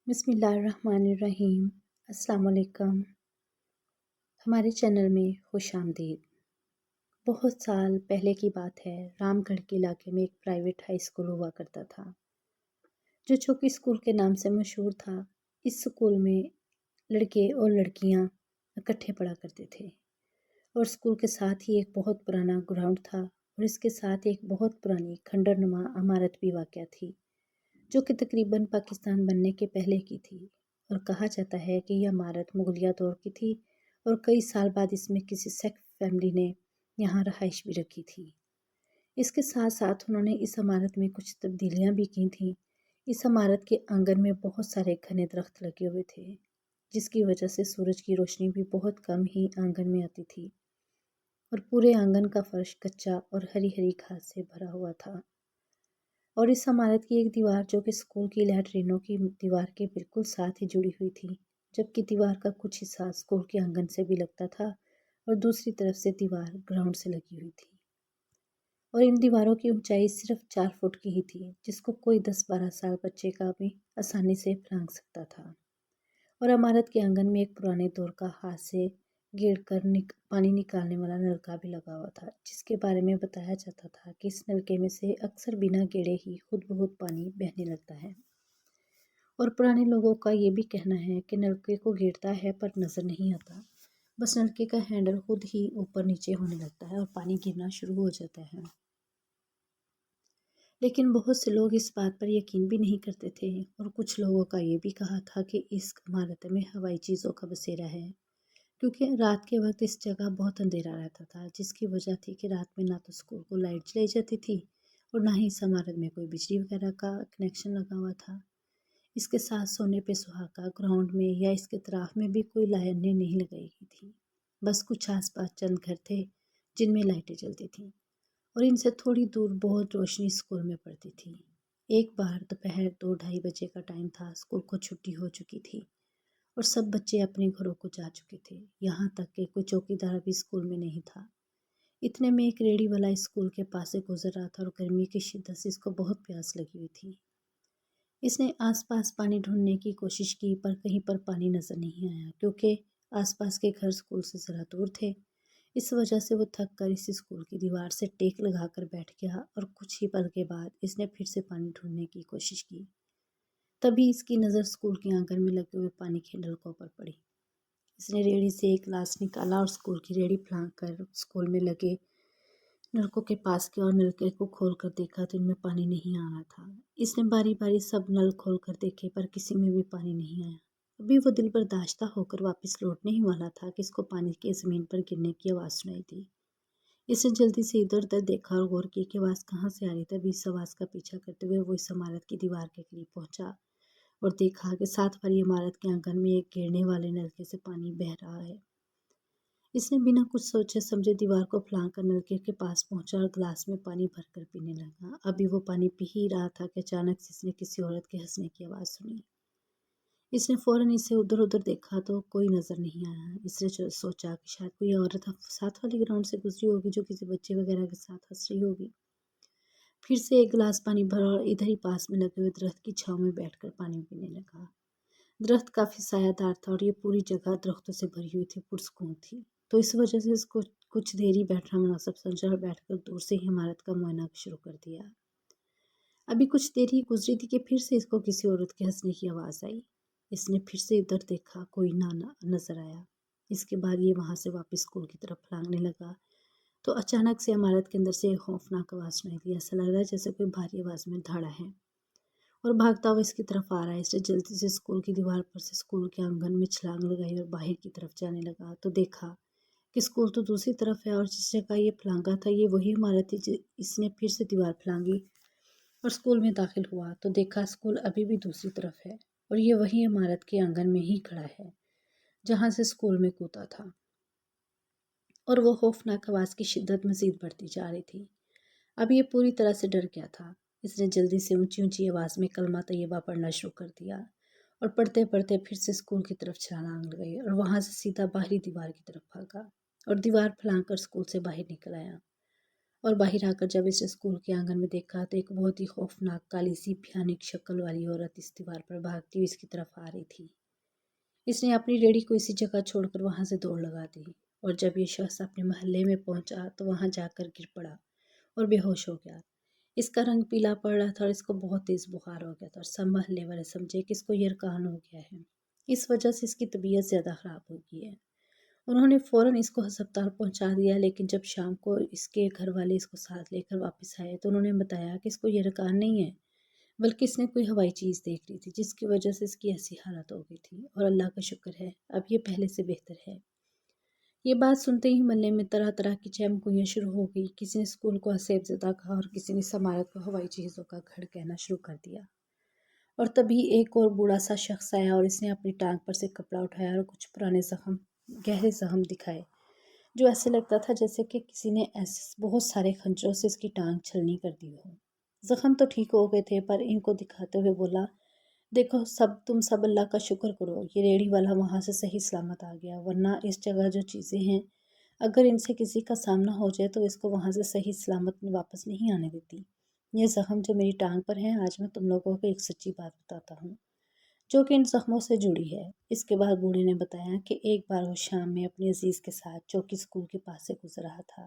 بسم اللہ الرحمن الرحیم۔ السلام علیکم۔ ہمارے چینل میں خوش آمدید۔ بہت سال پہلے کی بات ہے، رام گڑھ کے علاقے میں ایک پرائیویٹ ہائی اسکول ہوا کرتا تھا جو چوکی اسکول کے نام سے مشہور تھا۔ اس اسکول میں لڑکے اور لڑکیاں اکٹھے پڑھا کرتے تھے اور اسکول کے ساتھ ہی ایک بہت پرانا گراؤنڈ تھا اور اس کے ساتھ ایک بہت پرانی کھنڈر نما عمارت بھی واقع تھی جو کہ تقریباً پاکستان بننے کے پہلے کی تھی، اور کہا جاتا ہے کہ یہ عمارت مغلیہ دور کی تھی اور کئی سال بعد اس میں کسی سکھ فیملی نے یہاں رہائش بھی رکھی تھی۔ اس کے ساتھ ساتھ انہوں نے اس عمارت میں کچھ تبدیلیاں بھی کی تھیں۔ اس عمارت کے آنگن میں بہت سارے گھنے درخت لگے ہوئے تھے جس کی وجہ سے سورج کی روشنی بھی بہت کم ہی آنگن میں آتی تھی، اور پورے آنگن کا فرش کچا اور ہری ہری گھاس سے بھرا ہوا تھا۔ اور اس عمارت کی ایک دیوار جو کہ اسکول کی لیٹرینوں کی دیوار کے بالکل ساتھ ہی جڑی ہوئی تھی، جبکہ دیوار کا کچھ حصہ اسکول کے آنگن سے بھی لگتا تھا اور دوسری طرف سے دیوار گراؤنڈ سے لگی ہوئی تھی، اور ان دیواروں کی اونچائی صرف 4 فٹ کی ہی تھی جس کو کوئی 10-12 سال بچے کا بھی آسانی سے پھلانگ سکتا تھا۔ اور عمارت کے آنگن میں ایک پرانے دور کا ہاتھ سے گیڑ کر پانی نکالنے والا نلکا بھی لگا ہوا تھا، جس کے بارے میں بتایا جاتا تھا کہ اس نلکے میں سے اکثر بنا گیڑے ہی خود بخود پانی بہنے لگتا ہے، اور پرانے لوگوں کا یہ بھی کہنا ہے کہ نلکے کو گیڑتا ہے پر نظر نہیں آتا، بس نلکے کا ہینڈل خود ہی اوپر نیچے ہونے لگتا ہے اور پانی گرنا شروع ہو جاتا ہے۔ لیکن بہت سے لوگ اس بات پر یقین بھی نہیں کرتے تھے، اور کچھ لوگوں کا یہ بھی کہا تھا کہ اس عمارت میں ہوائی چیزوں کا بسیرا ہے، کیونکہ رات کے وقت اس جگہ بہت اندھیرا رہتا تھا، جس کی وجہ تھی کہ رات میں نہ تو اسکول کو لائٹ جلائی جاتی تھی اور نہ ہی اس عمارت میں کوئی بجلی وغیرہ کا کنیکشن لگا ہوا تھا۔ اس کے ساتھ سونے پہ سہاگا گراؤنڈ میں یا اس کے اطراف میں بھی کوئی لائنیں نہیں لگائی گئی تھی، بس کچھ آس پاس چند گھر تھے جن میں لائٹیں جلتی تھیں، اور ان سے تھوڑی دور بہت روشنی اسکول میں پڑتی تھی۔ ایک بار دوپہر 2-2:30 بجے کا ٹائم تھا، اسکول کو چھٹی ہو چکی تھی اور سب بچے اپنے گھروں کو جا چکے تھے، یہاں تک کہ کوئی چوکی دار بھی اسکول میں نہیں تھا۔ اتنے میں ایک ریڑھی والا اسکول کے پاس سے گزر رہا تھا اور گرمی کی شدت سے اس کو بہت پیاس لگی ہوئی تھی۔ اس نے آس پاس پانی ڈھونڈنے کی کوشش کی پر کہیں پر پانی نظر نہیں آیا، کیونکہ آس پاس کے گھر اسکول سے ذرا دور تھے۔ اس وجہ سے وہ تھک کر اس اسکول کی دیوار سے ٹیک لگا کر بیٹھ گیا، اور کچھ ہی پل کے بعد اس نے پھر سے پانی ڈھونڈنے کی کوشش کی۔ تبھی اس کی نظر اسکول کے آنگن میں لگے ہوئے پانی کے نلکوں پر پڑی۔ اس نے ریڑھی سے ایک گلاس نکالا اور اسکول کی ریڑھی پھلانگ کر اسکول میں لگے نلکوں کے پاس گیا اور نلکے کو کھول کر دیکھا تو ان میں پانی نہیں آ رہا تھا۔ اس نے باری باری سب نل کھول کر دیکھے پر کسی میں بھی پانی نہیں آیا۔ ابھی وہ دل برداشتہ ہو کر واپس لوٹنے ہی والا تھا کہ اس کو پانی کے زمین پر گرنے کی آواز سنائی دی۔ اس نے جلدی سے ادھر ادھر دیکھا اور غور کی کہ آواز کہاں سے آ رہی تھی۔ ابھی اس آواز کا پیچھا کرتے ہوئے وہ اس عمارت کی دیوار کے قریب پہنچا اور دیکھا کہ ساتھ والی عمارت کے آنگن میں ایک گرنے والے نلکے سے پانی بہہ رہا ہے۔ اس نے بنا کچھ سوچے سمجھے دیوار کو پھلانگ کر نلکے کے پاس پہنچا اور گلاس میں پانی بھر کر پینے لگا۔ ابھی وہ پانی پی ہی رہا تھا کہ اچانک سے اس نے کسی عورت کے ہنسنے کی آواز سنی۔ اس نے فوراً اسے ادھر ادھر دیکھا تو کوئی نظر نہیں آیا۔ اس نے سوچا کہ شاید کوئی عورت ساتھ والی گراؤنڈ سے گزری ہوگی جو کسی بچے وغیرہ کے ساتھ ہنس رہی ہوگی۔ پھر سے ایک گلاس پانی بھرا اور ادھر ہی پاس میں لگے ہوئے درخت کی چھاؤں میں بیٹھ کر پانی پینے لگا۔ درخت کافی سایہ دار تھا اور یہ پوری جگہ درختوں سے بھری ہوئی تھی، پرسکون تھی، تو اس وجہ سے اس کو کچھ دیر ہی بیٹھنا مناسب سمجھا اور بیٹھ کر دور سے ہی عمارت کا معائنہ شروع کر دیا۔ ابھی کچھ دیر ہی گزری تھی کہ پھر سے اس کو کسی عورت کے ہنسنے کی آواز آئی۔ اس نے پھر سے ادھر دیکھا، کوئی نہ نظر آیا۔ اس کے بعد یہ وہاں سے واپس اسکول کی طرف پھلانگنے لگا تو اچانک سے عمارت کے اندر سے ایک خوفناک آواز سنائی دی۔ ایسا لگ رہا ہے جیسے کوئی بھاری آواز میں دھاڑا ہے اور بھاگتا ہوا اس کی طرف آ رہا ہے۔ اس نے جلدی سے اسکول کی دیوار پر سے اسکول کے آنگن میں چھلانگ لگائی اور باہر کی طرف جانے لگا تو دیکھا کہ اسکول تو دوسری طرف ہے، اور جس جگہ یہ پھلانگا تھا یہ وہی عمارت تھی۔ اس نے پھر سے دیوار پھلانگی اور اسکول میں داخل ہوا تو دیکھا اسکول ابھی بھی دوسری طرف ہے اور یہ وہی عمارت کے آنگن میں ہی کھڑا ہے جہاں سے اسکول میں کودا تھا، اور وہ خوفناک آواز کی شدت مزید بڑھتی جا رہی تھی۔ اب یہ پوری طرح سے ڈر گیا تھا۔ اس نے جلدی سے اونچی اونچی آواز میں کلمہ طیبہ پڑھنا شروع کر دیا اور پڑھتے پڑھتے پھر سے اسکول کی طرف چھلانگ لگائی اور وہاں سے سیدھا باہری دیوار کی طرف بھاگا اور دیوار پھلانگ کر اسکول سے باہر نکل آیا۔ اور باہر آ کر جب اس نے اسکول کے آنگن میں دیکھا تو ایک بہت ہی خوفناک کالی سی بھیانک شکل والی عورت اس دیوار پر بھاگتی ہوئی اس کی طرف آ رہی تھی۔ اس نے اپنی ریڑھی کو اسی جگہ چھوڑ کر وہاں سے دوڑ لگا دی، اور جب یہ شخص اپنے محلے میں پہنچا تو وہاں جا کر گر پڑا اور بے ہوش ہو گیا۔ اس کا رنگ پیلا پڑ رہا تھا اور اس کو بہت تیز بخار ہو گیا تھا، اور سب محلے والے سمجھے کہ اس کو یرقان ہو گیا ہے۔ اس وجہ سے اس کی طبیعت زیادہ خراب ہو گئی ہے۔ انہوں نے فوراً اس کو ہسپتال پہنچا دیا، لیکن جب شام کو اس کے گھر والے اس کو ساتھ لے کر واپس آئے تو انہوں نے بتایا کہ اس کو یرقان نہیں ہے، بلکہ اس نے کوئی ہوائی چیز دیکھ لی تھی جس کی وجہ سے اس کی ایسی حالت ہو گئی تھی، اور اللہ کا شکر ہے اب یہ پہلے سے بہتر ہے۔ یہ بات سنتے ہی محلے میں طرح طرح کی چہم گوئیاں شروع ہو گئی۔ کسی نے اسکول کو حسیب زدہ کہا اور کسی نے اس عمارت کو ہوائی چیزوں کا گھر کہنا شروع کر دیا۔ اور تبھی ایک اور بوڑھا سا شخص آیا اور اس نے اپنی ٹانگ پر سے کپڑا اٹھایا اور کچھ پرانے گہرے زخم دکھائے، جو ایسے لگتا تھا جیسے کہ کسی نے ایسے بہت سارے خنجروں سے اس کی ٹانگ چھلنی کر دی ہو۔ زخم تو ٹھیک ہو گئے تھے، پر ان کو دکھاتے ہوئے بولا، دیکھو تم سب اللہ کا شکر کرو، یہ ریڑھی والا وہاں سے صحیح سلامت آ گیا، ورنہ اس جگہ جو چیزیں ہیں اگر ان سے کسی کا سامنا ہو جائے تو اس کو وہاں سے صحیح سلامت واپس نہیں آنے دیتی۔ یہ زخم جو میری ٹانگ پر ہیں، آج میں تم لوگوں کو ایک سچی بات بتاتا ہوں جو کہ ان زخموں سے جڑی ہے۔ اس کے بعد بوڑھے نے بتایا کہ ایک بار وہ شام میں اپنے عزیز کے ساتھ چوکی اسکول کے پاس سے گزر رہا تھا،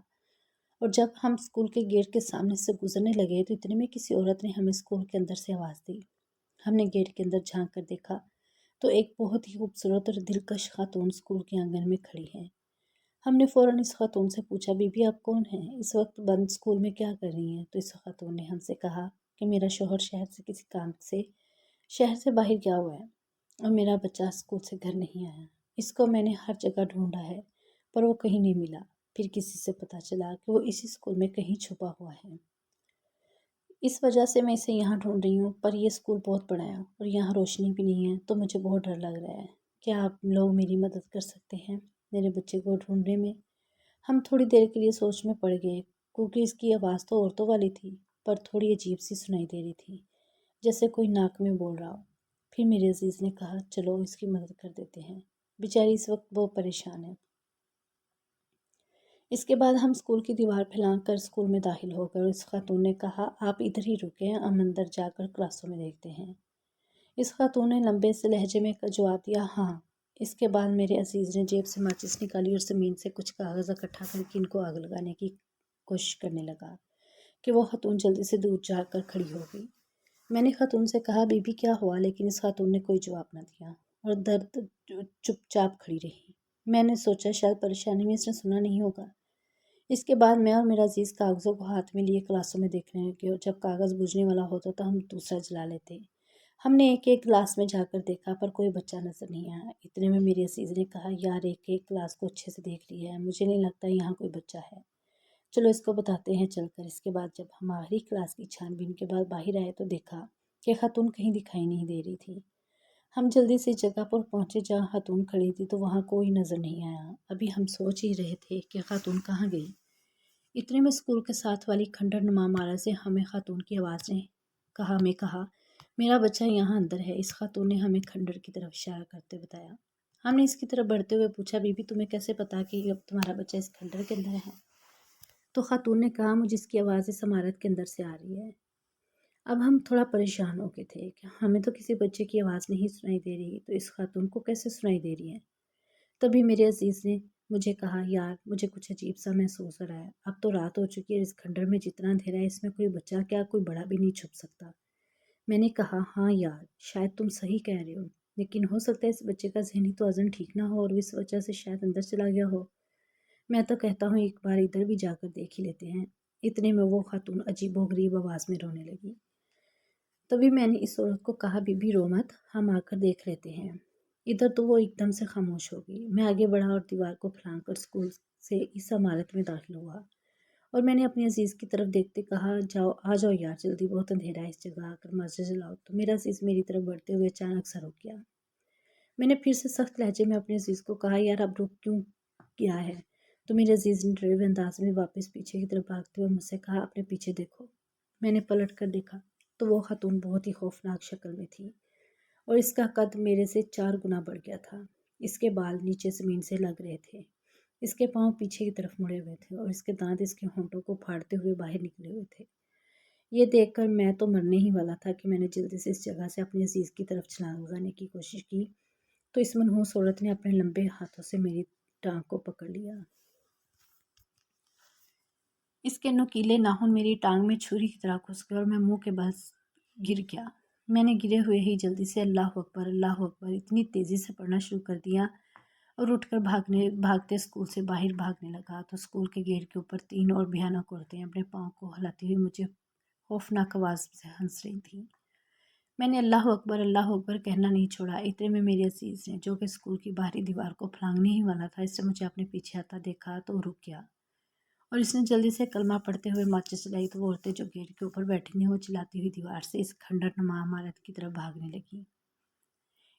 اور جب ہم اسکول کے گیٹ کے سامنے سے گزرنے لگے تو اتنے میں کسی عورت نے ہمیں اسکول کے اندر سے آواز دی۔ ہم نے گیٹ کے اندر جھانک کر دیکھا تو ایک بہت ہی خوبصورت اور دلکش خاتون اسکول کے آنگن میں کھڑی ہے۔ ہم نے فوراً اس خاتون سے پوچھا، بی بی آپ کون ہیں؟ اس وقت بند اسکول میں کیا کر رہی ہیں؟ تو اس خاتون نے ہم سے کہا کہ میرا شوہر شہر سے کسی کام سے شہر سے باہر گیا ہوا ہے اور میرا بچہ اسکول سے گھر نہیں آیا۔ اس کو میں نے ہر جگہ ڈھونڈا ہے پر وہ کہیں نہیں ملا۔ پھر کسی سے پتہ چلا کہ وہ اسی اسکول میں کہیں چھپا ہوا ہے۔ اس وجہ سے میں اسے یہاں ڈھونڈ رہی ہوں، پر یہ اسکول بہت بڑا ہے اور یہاں روشنی بھی نہیں ہے تو مجھے بہت ڈر لگ رہا ہے۔ کیا آپ لوگ میری مدد کر سکتے ہیں میرے بچے کو ڈھونڈنے میں؟ ہم تھوڑی دیر کے لیے سوچ میں پڑ گئے، کیونکہ اس کی آواز تو عورتوں والی تھی پر تھوڑی عجیب سی سنائی دے رہی تھی، جیسے کوئی ناک میں بول رہا ہو۔ پھر میرے عزیز نے کہا، چلو اس کی مدد کر دیتے ہیں، بیچاری اس وقت بہت پریشان ہے۔ اس کے بعد ہم اسکول کی دیوار پھیلا کر اسکول میں داخل ہو گئے اور اس خاتون نے کہا، آپ ادھر ہی رکیں، ہم اندر جا کر کلاسوں میں دیکھتے ہیں۔ اس خاتون نے لمبے سے لہجے میں جواب دیا، ہاں۔ اس کے بعد میرے عزیز نے جیب سے ماچس نکالی اور زمین سے کچھ کاغذ اکٹھا کر کے ان کو آگ لگانے کی کوشش کرنے لگا کہ وہ خاتون جلدی سے دور جا کر کھڑی ہو گئی۔ میں نے خاتون سے کہا، بی بی کیا ہوا؟ لیکن اس خاتون نے کوئی جواب نہ دیا اور درد چپ چاپ کھڑی رہی۔ میں نے سوچا شاید پریشانی میں اس نے سنا نہیں ہوگا۔ اس کے بعد میں اور میرا عزیز کاغذوں کو ہاتھ میں لیے کلاسوں میں دیکھنے لگے، اور جب کاغذ بجھنے والا ہوتا تو ہم دوسرا جلا لیتے۔ ہم نے ایک ایک کلاس میں جا کر دیکھا پر کوئی بچہ نظر نہیں آیا۔ اتنے میں میرے عزیز نے کہا، یار ایک ایک کلاس کو اچھے سے دیکھ لیا ہے، مجھے نہیں لگتا یہاں کوئی بچہ ہے، چلو اس کو بتاتے ہیں چل کر۔ اس کے بعد جب ہم آخری کلاس کی چھان بین کے بعد باہر آئے تو دیکھا کہ خاتون کہیں دکھائی نہیں دے رہی تھی۔ ہم جلدی سے جگہ پر پہنچے جہاں خاتون کھڑی تھی تو وہاں کوئی نظر نہیں آیا۔ ابھی ہم سوچ ہی رہے تھے کہ خاتون کہاں گئی، اتنے میں اسکول کے ساتھ والی کھنڈر نما عمارت سے ہمیں خاتون کی آواز نے کہا، میرا بچہ یہاں اندر ہے۔ اس خاتون نے ہمیں کھنڈر کی طرف اشارہ کرتے بتایا۔ ہم نے اس کی طرف بڑھتے ہوئے پوچھا، بی بی تمہیں کیسے پتا کہ اب تمہارا بچہ اس کھنڈر کے اندر ہے؟ تو خاتون نے کہا، مجھے اس کی آواز اس عمارت کے اندر سے آ رہی ہے۔ اب ہم تھوڑا پریشان ہو گئے تھے کہ ہمیں تو کسی بچے کی آواز نہیں سنائی دے رہی، تو اس خاتون کو کیسے سنائی دے رہی ہے؟ تبھی میرے عزیز نے مجھے کہا، یار مجھے کچھ عجیب سا محسوس ہو رہا ہے، اب تو رات ہو چکی ہے، اس کھنڈر میں جتنا اندھیرا ہے اس میں کوئی بچہ کیا کوئی بڑا بھی نہیں چھپ سکتا۔ میں نے کہا، ہاں یار شاید تم صحیح کہہ رہے ہو، لیکن ہو سکتا ہے اس بچے کا ذہنی توازن ٹھیک نہ ہو اور اس وجہ سے شاید اندر چلا گیا ہو۔ میں تو کہتا ہوں ایک بار ادھر بھی جا کر دیکھ ہی لیتے ہیں۔ اتنے میں وہ خاتون عجیب و غریب آواز میں رونے لگی۔ تبھی میں نے اس عورت کو کہا، بی بی رو مت، ہم آ کر دیکھ لیتے ہیں۔ ادھر تو وہ ایک دم سے خاموش ہو گئی۔ میں آگے بڑھا اور دیوار کو پھلانگ کر اسکول سے اس عمارت میں داخل ہوا، اور میں نے اپنے عزیز کی طرف دیکھتے کہا، آ جاؤ یار جلدی، بہت اندھیرا ہے، اس جگہ آ کر مسجد جلاؤ۔ تو میرا عزیز میری طرف بڑھتے ہوئے اچانک سا رک گیا۔ میں نے پھر سے سخت لہجے میں اپنے عزیز کو کہا، یار اب رک کیوں گیا ہے؟ تو میرے عزیز نے ڈرے ہوئے انداز میں واپس پیچھے کی طرف بھاگتے ہوئے مجھ سے کہا، اپنے پیچھے دیکھو۔ میں نے پلٹ کر دیکھا تو وہ خاتون بہت ہی خوفناک شکل میں تھی، اور اس کا قد میرے سے 4 گنا بڑھ گیا تھا۔ اس کے بال نیچے زمین سے لگ رہے تھے اس کے پاؤں پیچھے کی طرف مڑے ہوئے تھے اور اس کے دانت اس کے ہونٹوں کو پھاڑتے ہوئے باہر نکلے ہوئے تھے۔ یہ دیکھ کر میں تو مرنے ہی والا تھا کہ میں نے جلدی سے اس جگہ سے اپنی عزیز کی طرف چھلانگ لگانے کی کوشش کی تو اس منحوس عورت نے اپنے لمبے ہاتھوں سے میری ٹانگ کو پکڑ لیا۔ اس کے نوکیلے ناخن میری ٹانگ میں چھری کی طرح گھس گئے اور میں منہ کے بل گر گیا۔ میں نے گرے ہوئے ہی جلدی سے اللہ اکبر اتنی تیزی سے پڑھنا شروع کر دیا اور اٹھ کر بھاگتے اسکول سے باہر بھاگنے لگا تو اسکول کے گیٹ کے اوپر 3 اور بھیانک عورتیں اپنے پاؤں کو ہلاتی ہوئی مجھے خوفناک آواز سے ہنس رہی تھیں۔ میں نے اللہ اکبر کہنا نہیں چھوڑا۔ اتنے میں میری عزیز نے، جو کہ اسکول کی باہری دیوار کو پھلانگنے ہی والا تھا، اس سے مجھے اپنے پیچھے آتا دیکھا تو رک گیا اور اس نے جلدی سے کلمہ پڑھتے ہوئے ماچس چلائی تو وہ عورتیں جو گیٹ کے اوپر بیٹھی تھیں وہ چلاتی ہوئی دیوار سے اس کھنڈر نما عمارت کی طرف بھاگنے لگی۔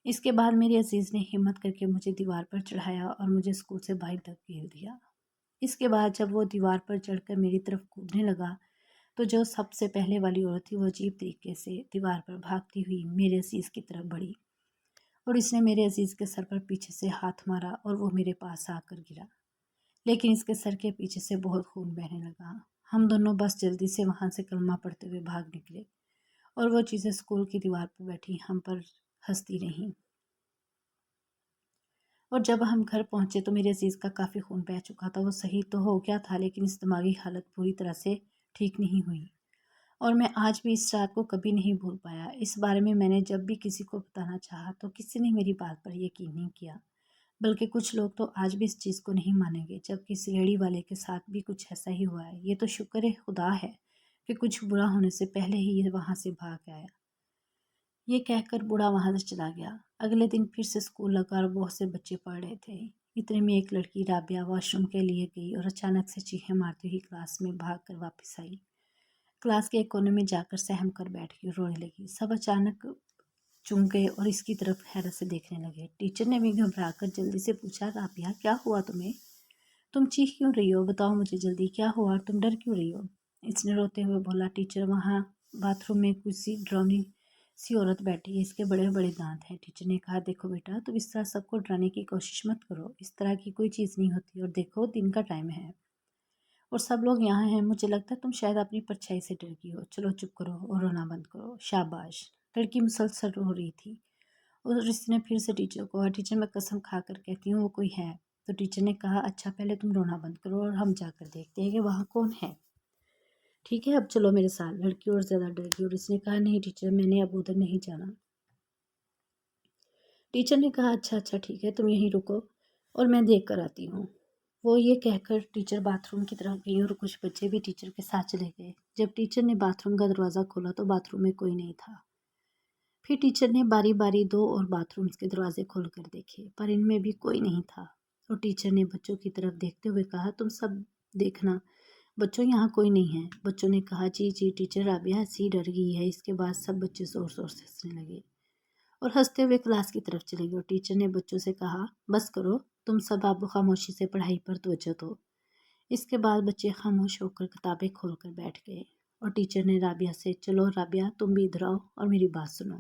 اس کے بعد میری عزیز نے ہمت کر کے مجھے دیوار پر چڑھایا اور مجھے اسکول سے باہر دھکیل دیا۔ اس کے بعد جب وہ دیوار پر چڑھ کر میری طرف کودنے لگا تو جو سب سے پہلے والی عورت تھی وہ عجیب طریقے سے دیوار پر بھاگتی ہوئی میرے عزیز کی طرف بڑھی اور اس نے میرے عزیز کے سر پر پیچھے سے ہاتھ مارا اور وہ میرے پاس آ کر گرا، لیکن اس کے سر کے پیچھے سے بہت خون بہنے لگا۔ ہم دونوں بس جلدی سے وہاں سے کلمہ پڑھتے ہوئے بھاگ نکلے اور وہ چیزیں اسکول کی دیوار پر بیٹھی ہم پر ہنستی رہیں۔ اور جب ہم گھر پہنچے تو میرے عزیز کا کافی خون بہہ چکا تھا۔ وہ صحیح تو ہو گیا تھا لیکن اس دماغی حالت پوری طرح سے ٹھیک نہیں ہوئی اور میں آج بھی اس رات کو کبھی نہیں بھول پایا۔ اس بارے میں نے جب بھی کسی کو بتانا چاہا تو کسی نے میری بات پر یقین نہیں کیا، بلکہ کچھ لوگ تو آج بھی اس چیز کو نہیں مانیں گے، جبکہ اس ریڑھی والے کے ساتھ بھی کچھ ایسا ہی ہوا ہے۔ یہ تو شکر خدا ہے کہ کچھ برا ہونے سے پہلے ہی یہ وہاں سے بھاگ آیا۔ یہ کہہ کر بوڑھا وہاں سے چلا گیا۔ اگلے دن پھر سے اسکول لگا اور بہت سے بچے پڑھ رہے تھے۔ اتنے میں ایک لڑکی رابعہ واش روم کے لیے گئی اور اچانک سے چیخیں مارتی ہوئی کلاس میں بھاگ کر واپس آئی۔ کلاس کے ایک کونے میں جا کر سہم کر بیٹھ گئی اور رونے لگی۔ سب اچانک چونک گئے اور اس کی طرف حیرت سے دیکھنے لگے۔ ٹیچر نے بھی گھبرا کر جلدی سے پوچھا، رابعہ کیا ہوا تمہیں؟ تم چیخ کیوں رہی ہو؟ بتاؤ مجھے جلدی، کیا ہوا اور تم ڈر کیوں رہی ہو؟ اس نے روتے ہوئے بولا، ٹیچر وہاں باتھ روم میں کچھ سی ڈراؤنی سی عورت بیٹھی ہے، اس کے بڑے بڑے دانت ہیں۔ ٹیچر نے کہا، دیکھو بیٹا تم اس طرح سب کو ڈرانے کی کوشش مت کرو، اس طرح کی کوئی چیز نہیں ہوتی، اور دیکھو دن کا ٹائم ہے اور سب لوگ یہاں ہیں، مجھے لگتا ہے تم شاید اپنی پرچھائی سے ڈر گئی ہو، چلو چپ کرو اور رونا بند کرو، شاباش۔ لڑکی مسلسل رو رہی تھی اور اس نے پھر سے ٹیچر کو کہا، ٹیچر میں قسم کھا کر کہتی ہوں وہ کوئی ہے۔ تو ٹیچر نے کہا، اچھا پہلے تم رونا بند کرو اور ہم جا کر دیکھتے ہیں کہ وہاں کون ہے، ٹھیک ہے؟ اب چلو میرے ساتھ۔ لڑکی اور زیادہ ڈر گئی اور اس نے کہا، نہیں ٹیچر میں نے اب ادھر نہیں جانا۔ ٹیچر نے کہا، اچھا ٹھیک ہے، تم یہیں رکو اور میں دیکھ کر آتی ہوں۔ وہ یہ کہہ کر ٹیچر باتھ روم کی طرف گئی اور کچھ بچے بھی ٹیچر کے ساتھ چلے گئے۔ جب ٹیچر نے باتھ روم کا دروازہ کھولا تو باتھ روم میں کوئی نہیں تھا۔ پھر ٹیچر نے باری باری 2 اور باتھ رومز کے دروازے کھول کر دیکھے، پر ان میں بھی کوئی نہیں تھا اور ٹیچر نے بچوں کی طرف دیکھتے ہوئے کہا، تم سب دیکھنا بچوں، یہاں کوئی نہیں ہے۔ بچوں نے کہا، جی ٹیچر، رابعہ ایسی ڈر گئی ہے۔ اس کے بعد سب بچے زور زور سے ہنسنے لگے اور ہنستے ہوئے کلاس کی طرف چلے گئے اور ٹیچر نے بچوں سے کہا، بس کرو تم سب، اب خاموشی سے پڑھائی پر توجہ دو۔ اس کے بعد بچے خاموش ہو کر کتابیں کھول کر بیٹھ گئے اور ٹیچر نے رابعہ سے، چلو رابعہ تم بھی ادھر آؤ اور میری بات سنو۔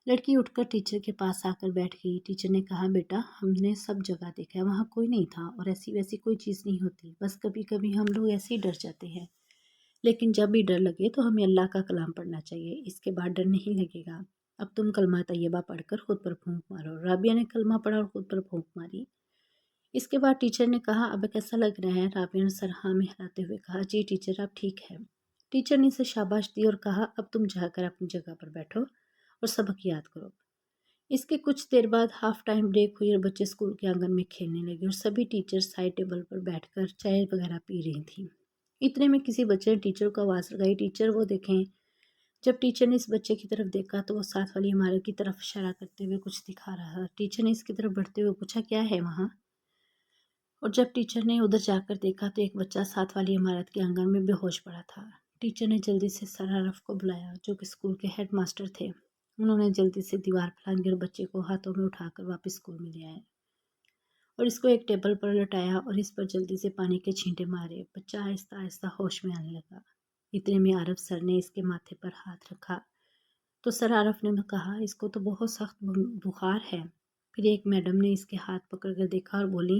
لڑکی اٹھ کر ٹیچر کے پاس آ کر بیٹھ گئی۔ ٹیچر نے کہا، بیٹا ہم نے سب جگہ دیکھا ہے، وہاں کوئی نہیں تھا اور ایسی ویسی کوئی چیز نہیں ہوتی، بس کبھی کبھی ہم لوگ ایسے ہی ڈر جاتے ہیں، لیکن جب بھی ڈر لگے تو ہمیں اللہ کا کلام پڑھنا چاہیے، اس کے بعد ڈر نہیں لگے گا۔ اب تم کلمہ طیبہ پڑھ کر خود پر پھونک مارو۔ رابعہ نے کلمہ پڑھا اور خود پر پھونک ماری۔ اس کے بعد ٹیچر نے کہا، اب کیسا لگ رہا ہے؟ رابعہ نے سر ہاں میں ہلاتے ہوئے کہا، جی ٹیچر اب ٹھیک ہے۔ ٹیچر نے اسے شاباش دی اور کہا، اب تم جا کر اپنی جگہ پر بیٹھو اور سبق یاد کرو۔ اس کے کچھ دیر بعد ہاف ٹائم بریک ہوئی اور بچے اسکول کے آنگن میں کھیلنے لگے اور سبھی ٹیچر سائڈ ٹیبل پر بیٹھ کر چائے وغیرہ پی رہی تھیں۔ اتنے میں کسی بچے نے ٹیچر کو آواز لگائی، ٹیچر وہ دیکھیں۔ جب ٹیچر نے اس بچے کی طرف دیکھا تو وہ ساتھ والی عمارت کی طرف اشارہ کرتے ہوئے کچھ دکھا رہا تھا۔ ٹیچر نے اس کی طرف بڑھتے ہوئے پوچھا، کیا ہے وہاں؟ اور جب ٹیچر نے ادھر جا کر دیکھا تو ایک بچہ ساتھ والی عمارت کے آنگن میں بے ہوش پڑا تھا۔ ٹیچر نے جلدی سے سر عارف کو بلایا، جو کہ اسکول کے ہیڈ ماسٹر تھے۔ انہوں نے جلدی سے دیوار پھلانگی اور بچے کو ہاتھوں میں اٹھا کر واپس اسکول میں لے آئے اور اس کو ایک ٹیبل پر لٹایا اور اس پر جلدی سے پانی کے چھینٹے مارے۔ بچہ آہستہ آہستہ ہوش میں آنے لگا۔ اتنے میں عارف سر نے اس کے ماتھے پر ہاتھ رکھا تو سر عارف نے کہا، اس کو تو بہت سخت بخار ہے۔ پھر ایک میڈم نے اس کے ہاتھ پکڑ کر دیکھا اور بولی،